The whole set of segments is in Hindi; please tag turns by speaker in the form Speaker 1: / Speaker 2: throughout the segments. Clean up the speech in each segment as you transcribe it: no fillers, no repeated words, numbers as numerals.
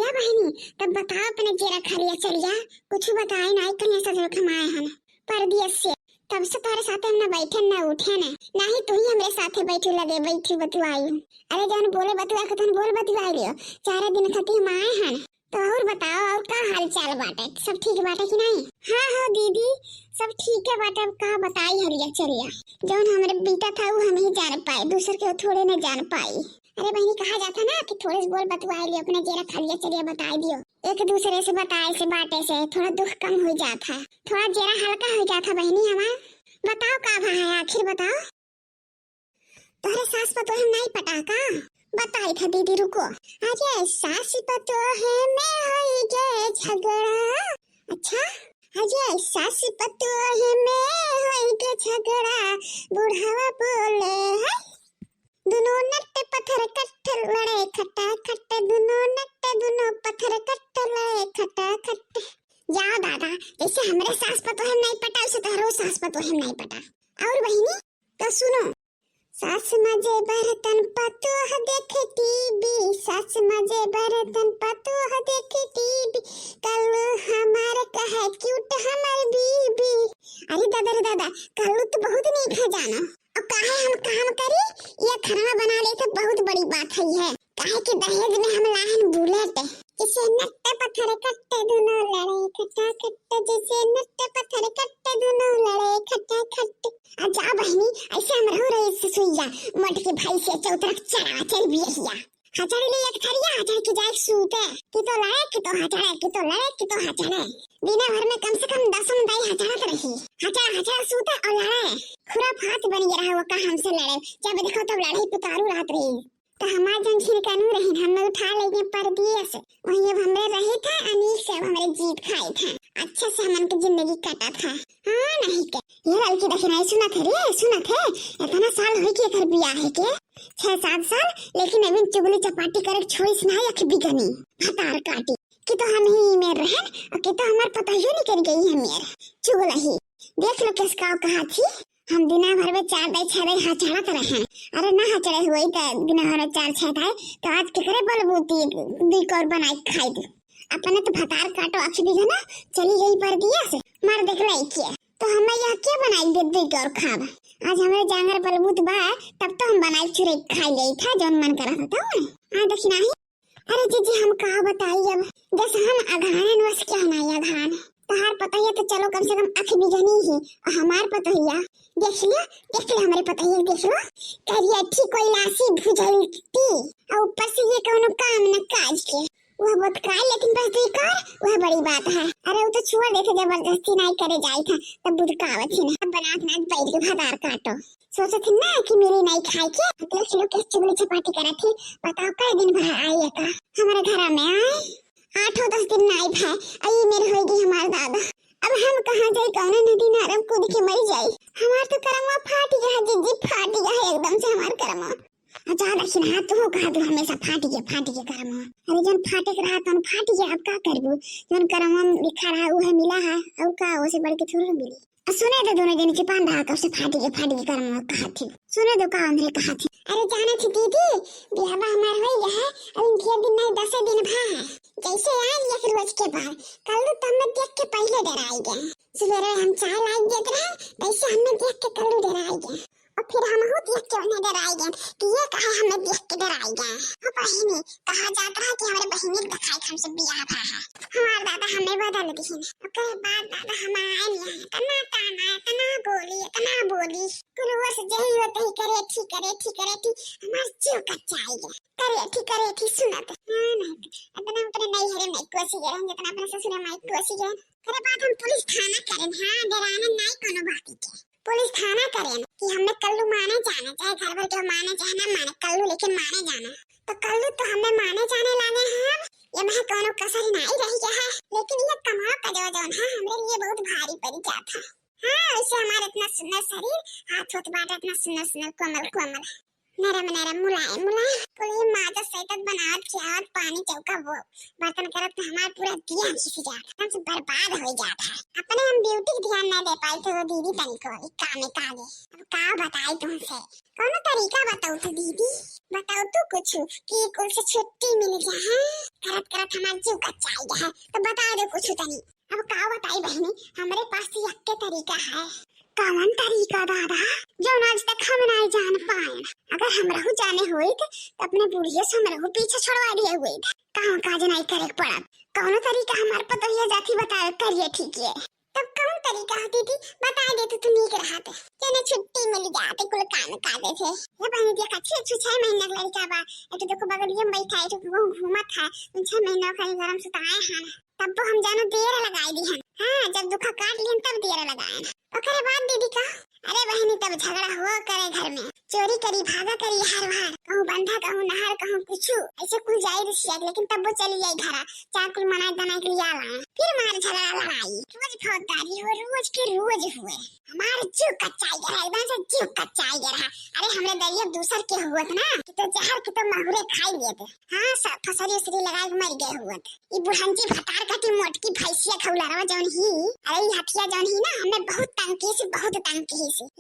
Speaker 1: या बहनी तब बताओ अपने जेरा खरिया चलिया कुछ बताए ना कन्या ससुर खमाए हन परदियस से तब से तारे साथे हम ना बैठे ना उठे ना ही तू ही हमरे साथे बैठे लगे बैठी बतवाई। अरे जान बोले बतवा के तन बोल बतवाई लियो 4 दिन खातिर हम आए हन। तो और बताओ और का हाल चाल बाटे सब ठीक बाटे कि नहीं? हाँ हाँ दीदी सब ठीक है बाटे। अब का बताई हरिया चलिया जौन हमरे बेटा था वो हम ही जान पाए दूसरे के थोड़े न जान पाई। अरे बहनी कहा जाता ना कि थोड़े से बोल बतवाई लियो अपने जेरा खलिया चलिया बताई दियो एक दूसरे से बताए से बाटे से थोड़ा दुख कम हो जाता है थोड़ा जेरा हल्का हो जाता बहनी हमार। बताओ का भा है आखिर बताओ तोहरे सास पतो हम नहीं पटा का बताई था दीदी रुको। अरे सास पतो है मैं होई गे झगड़ा। अच्छा अरे सास पतो है मैं होई गे झगड़ा बुढ़ावा बोले है दोनों नट्टे पत्थर कट्ट लड़े खट्टा खट्टे दोनों नट्टे दोनों पत्थर कट्ट लड़े खट्टा खट्टे। जाओ दादा जैसे हमरे सास पतो हम नहीं पटा उसे तोहरो सास पतो हम नहीं पटा। और बहनी तो सुनो सास मजे बर्तन पतो ह देखे टीवी सास मजे बर्तन पतो ह देखे टीवी कल हमारे कहे क्यूट हमारे बीबी। अरे दादा कल तो बहुत नहीं खा जाना और काहे हम काम करी ये खाना बना ले तो बहुत बड़ी बात है काहे कि दहेज में हम लाहन बुलेट जिसे नट्टे पत्थर कट्टे दोनों लड़े खट्टा खट्टे जिसे नट्टे पत्थर कट्टे दोनों लड़े खट्टा खट्टे। जा बहनी ऐसे हम रहो रहे ससुइया मट के भाई से चौतरफ चढ़ा चल बिया हचड़ ले एक थरिया हचड़ की जाए सूते कि तो लड़े कि तो हचड़े कि तो लड़े कि तो हचड़े बिना भर में कम से कम 10 दाई हचड़त रही हचड़ सूते और लड़े खुराफात बन गया वो का हमसे लड़े जब देखो तब लड़ाई पुतारू रात रही तो हमार जंगल कानू रही हमें उठा लेके परदिया से वहीं अब हमरे रहे थे अनीस से हमारे जीत खाए थे अच्छे से हमन की जिंदगी कटा था। हाँ नहीं के ये लड़की देखी नहीं सुना थे इतना साल हो के कर बिया है के 6-7 साल लेकिन अभी चुगली चपाटी करे छोड़ी सुनाई अख बिगनी फतार काटी कि तो हम ही में रहन और कि तो हमार पता ही नहीं कर गई है मेरे चुगला ही देख लो किसका कहा थी हम दिना भर में 4 दाई 6 दाई हचड़त रहे। अरे ना हचड़े हुई तो दिना भर में 4-6 दाई तो आज केकरे बलबूती दी कर बनाई खाई दी अपने तो भतार काटो अख भी ना चली गई पर दिया से मार देख लाई किया तो हमें यह क्या बनाई दे दी कर खाब आज हमारे जांगर बलबूत बा तब तो हम बनाई चुरे खाई गई था जौन मन करा था हां देखी नहीं। अरे जीजी हम का बताई अब जैसे हम अघानन वस क्या नहीं अघान तहार पता है तो चलो कम से कम अख बिगनी ही और हमार पता है देख लिया हमारे पता है देख लो करिया ठीक कोई लासी भुजलती और ऊपर से ये कोनो काम न काज के वह बहुत काल लेकिन बस दी कर वह बड़ी बात है। अरे वो तो छोड़ देते जबरदस्ती नहीं करे जाई था तब बुध कावत थी ना बनात ना बैठ के भदार काटो सोचे थी ना कि मेरी नहीं खाई के अगले किलो के चुगली चपाटी करे थी बताओ कई दिन भर आई का हमारे घर में आए 8-10 दिन नहीं भाई आई मेरी होगी हमार दादा अब हम कहां जाए कौन नदी नारम कूद के मर जाए हमार तो करमवा फाट गया जीजी फाट गया एकदम से हमार करमवा अच्छा लेकिन हाथ तो कहा तो हमेशा फाट गया करमवा अरे जन फाटे के रहा तो फाट गया अब का करबू जन करमवा लिखा रहा वो है मिला है और का उसे बढ़ के थोड़ा मिली सुने दो दोनों जन चिपान रहा कब से फाट गया करमवा कहा थी सुने दो का हमरे कहा थी। अरे जाने थी दीदी बियाह हमार हो गया है अब इनके दिन नहीं 10 दिन भा है जैसे आज या फिर रोज के बाद कल तो हमें देख के पहले डराई गए सवेरे हम चाय लाई देते रहे वैसे हमें देख के कल डराई गए और फिर हम हो देख के उन्हें डराई गए कि ये कहा हमें देख के डराई गए हो बहनी कहा जाता है कि हमारे बहनी दिखाई हमसे बियाह भा है हमारे दादा हमें बदल दी है उसके बाद दादा हम आए नहीं है तना ताना तना बोली कुल वो से यही होते ही करे ठीक हमारे जीव कच्चा आई गया करे ठीक सुनत हां नहीं इतना अपने नहीं हरे नहीं कोसी गए जितना अपने ससुर माई कोसी गए करे बात हम पुलिस थाना करें हां डराना नहीं कोनो बात के पुलिस थाना करें कि हमें कल्लू माने जाना चाहे घर भर के माने चाहे ना माने कल्लू लेकिन माने जाना तो कल्लू तो हमें माने जाने लगे हैं ये मैं कोनो कसर नहीं रही है लेकिन ये कमाल का जौन है हमारे लिए बहुत भारी पड़ जाता है। हाँ वैसे हमारा इतना सुंदर शरीर हाथ बाटा इतना सुंदर कोमल नरम नरम मुलायम मुलायम पूरी माजा सैतत बनात खियावत पानी चौका वो बर्तन करत के हमार पूरा दिया खिसी जात हम सब बर्बाद हो जात है अपने हम ब्यूटी के ध्यान ना दे पाई तो दीदी तनिको एक काम में कागे अब का बताई तुमसे कौन तरीका बताओ तो दीदी बताओ तो कुछ कि कुल से छुट्टी मिल जाए करत करत हमार जीव कच्चा है तो बता दो कुछ तनी अब का बताई बहनी हमारे पास तो यक्के तरीका है कौन तरीका दादा जो आज तक हम नहीं जान पाए अगर हम रहू जाने हुए तो अपने बुढ़िया से हम रहू पीछे छोड़वा दिए हुए कहाँ काज नहीं करे पड़ा कौन तरीका हमारे पता ही जाती बता करिए ठीक है तब कौन तरीका होती थी बता दे तो नहीं कर रहा थे जने छुट्टी मिल जाते कुल काम काटे थे ये बहनी देखा 6 महीना का लड़का बा तो देखो बगल ये बैठा है तो घूमा था 6 महीना का गरम सुताए हैं तब तो हम जानो देर लगाई दी है हाँ जब दुखा काट लिया तब देर लगाए ओकरे बाद दीदी का अरे बहनी तब झगड़ा हुआ करे घर में चोरी करी भागा करी हर बार कहूँ बंधा कहूँ नहर कहूँ कुछ ऐसे कुल जाए रिश्ते लेकिन तब वो चली आई घर चार कुल मनाई दनाई के लिए आए फिर हमारे झगड़ा लड़ाई रोज फौजदारी हो रोज के रोज हुए हमारे जीव कच्चा गया एकदम से जीव कच्चा गया अरे हमने दरिया दूसर के हुआ ना कि तो जहर के तो महुरे खाई लिए थे हाँ सब फसरी उसरी लगा के मर गए हुए ये बुढ़ंती भटार कटी मोटकी भैंसिया खौला रहा जौन ही अरे ये हथिया जौन ही ना हमें बहुत तंग की से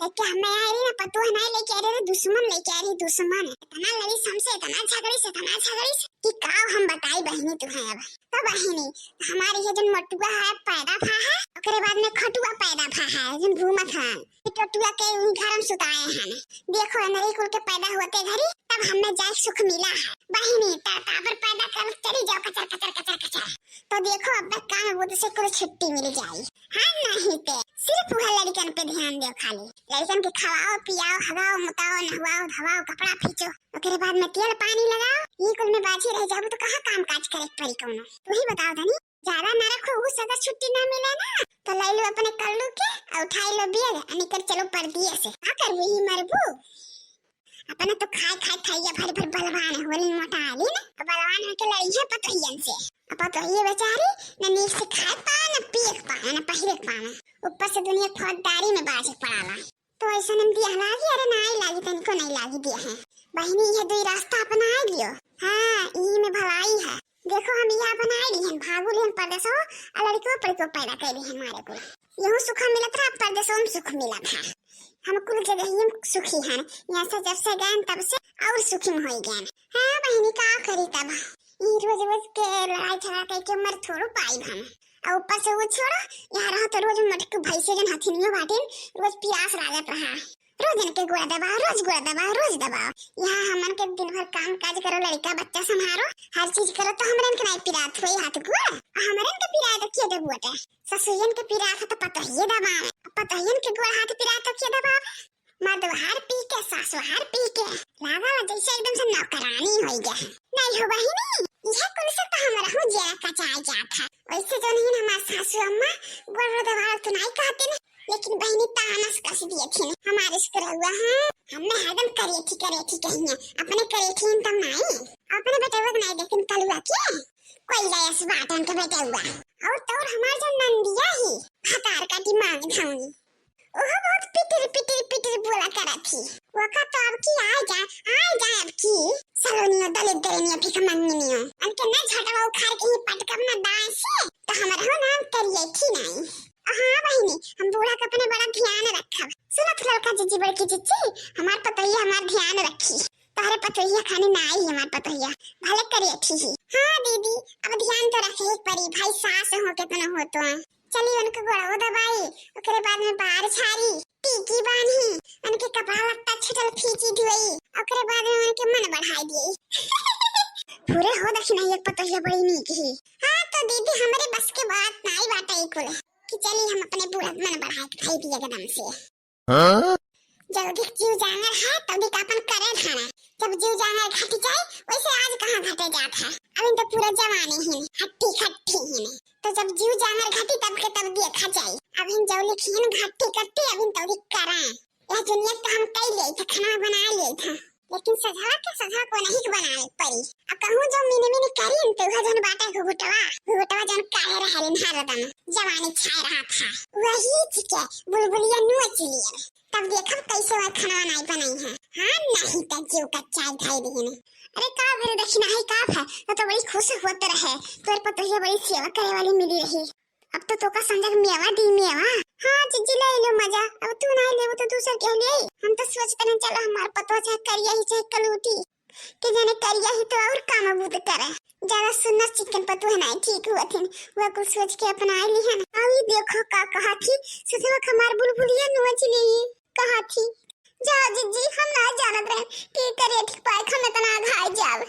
Speaker 1: लेकिन हमें आ रही ना पतो है नहीं लेके आ रहे दुश्मन लेके आ रही दुश्मन इतना लड़ी हमसे इतना झगड़ी से कि काव हम बताई बहनी तुम्हें अब तो बहनी हमारे ये जन मटुआ है पैदा भा है ओकरे बाद में खटुआ पैदा भा है जन घूमत है टटुआ के घर में सुताए हैं देखो नरी कुल के पैदा होते घरी तब हमें जाए सुख मिला है बहनी तापर पैदा कर चली जाओ कचर तो देखो अब तक काम वो से कुछ छुट्टी मिल जाए हाँ नहीं ते सिर्फ वह लड़कन पे ध्यान दो खाली लड़कन के खवाओ पियाओ हगाओ मुताओ नहवाओ धवाओ कपड़ा खींचो उसके बाद में तेल पानी लगाओ ये कुल में बाजी रह जाओ तो कहाँ काम काज करे पड़ी कौनो तू ही बताओ धनी ज्यादा ना रखो उस अगर छुट्टी ना मिले ना तो ले लो अपने कल्लू के और उठाई लो बेग अनिकर चलो परदिया से क्या कर वही मरबू अपने तो खाए खाइए भर बलवान है होली मोटा आली ना तो बलवान है के लड़ी है पतोहियन से अब तो ये बेचारी न नीक से खाए पा न पिए पा न पहिरे पा ऊपर से दुनिया फौजदारी में बाज पड़ाला तो ऐसा नम दिया लागी अरे ना लागी तनिको नहीं लागी दिया है बहनी ये दो रास्ता अपना लियो हाँ ई में भलाई है देखो हम यहाँ बनाए ली हैं भागो ली हैं परदेशों और लड़कियों पर को पैदा कर ली हैं हमारे को यहूँ सुख मिला था परदेशों में सुख मिला था हम कुल जगह ही सुखी हैं यहाँ से जब से गए तब से और सुखी में हो गए हाँ बहनी का करी तब रोज रोज के लड़ाई झगड़ा करके मर थोड़ो पाई हम और ऊपर से वो छोड़ो यहाँ रहा तो रोज मटक भैंसे जन हथिनियों बाटे रोज प्यास लागत रहा रोज इनके गुड़ा दबाओ रोज दबाओ यहाँ हमन के दिन भर काम काज करो लड़का बच्चा संभालो हर चीज करो तो हमरे के नहीं पिरात हुई हाथ गुआ हमरे के पिरात तो किए दबुआटे ससुरन के पिरात तो पता ही दबावे पतहियन के गुआ हाथ पिरात तो किए दबावे मधुहार पी के सासुहार पी के लागा जैसे एकदम से नौकरानी हो गया नहीं हो बहिनी यह कुल से तो हमरा हो जरा कचाई जाता वैसे जो नहीं हमार सासू अम्मा गुड़ दबाव तो नहीं कहते ना लेकिन बहनी तानस कस दिए थे हमारे इसको हुआ है हमने हरदम करे थी कहीं अपने करे थी तब नहीं अपने बेटे वो नहीं लेकिन कलुआ के कोई गैस बाटन के बेटे हुआ और तो हमार जो नंदिया ही हतार का दिमाग धाउनी ओह बहुत पिटर बोला करा थी वो का तो अब की आ जा अब की सलोनियो दलित दरेनियो फिक मंगनियो अनके न झटवा उखाड़ के ही पटकब ना दाएं से तो हमारा हो नाम करिए थी नहीं हाँ बहनी हम बूढ़ा का अपने बड़ा ध्यान रखब सुनत लड़का जीजी बड़की जीजी हमार पतोहिया हमार ध्यान रखी तारे पतोहिया खाने ना आई हमार पतोहिया भले करे थी हाँ दीदी अब ध्यान तो रखे परी भाई सास हो कितना हो तो चली उनको गोड़ो दबाई ओकरे बाद में बाहर छारी टीकी बांधी उनके कपड़ा लत्ता छटल खींची धोई ओकरे बाद में उनके मन बढ़ाई दी पूरे हो दक्षिणा एक पतोहिया बड़ी नीक ही हाँ तो दीदी हमारे बस के बात नहीं बाटा कुल कि चली हम अपने पूरा मन बढ़ाए खाई पिए एकदम से हाँ? जल्दी जीव जांगर है तभी अपन करे खाना जब जीव जांगर घट जाए वैसे आज कहाँ घटे जाता है अभी तो पूरा जवानी ही हट्टी खट्टी ही तो जब जीव जांगर घटी तब के तब देखा जाए अभी जौली खीन घट्टी कट्टी अभी तो करा यह दुनिया तो हम कई ले थे खाना बना लिए था लेकिन सजा को नहीं बनाए पड़ी अब कहूँ जो मिनी करी तो वह जन बाटा घुटवा जन काहे रहलिन हरदम जवानी छाए रहा था वही चिके बुलबुलिया नोच लिए तब देखब कैसे वह खाना नहीं बनाई है। हाँ नहीं तो जीव का चाय खाई दी ने। अरे का भरे दक्षिणा है का है तो बड़ी खुश होत रहे तोर पतोहिया बड़ी सेवा करे वाली मिली रही। अब तो तोका संजग मेवा दी मेवा। हाँ जीजी ले लो मजा, अब तू नहीं लेबो तो दूसर के ले। हम तो सोचते नहीं चलो हमार पतवा चाहे करिया ही चाहे कलूटी के जाने करिया ही तो और काम बूत करे। ज्यादा सुनना चिकन पतवा नहीं ठीक हुआ थे वह कुछ सोच के अपना ली है ना। अभी देखो का कहा थी सुसवा हमार बुलबुलिया नोच ली कहा थी। जा जीजी हम ना जानत रहे की करे ठीक पाए खमे तना घाय जाव।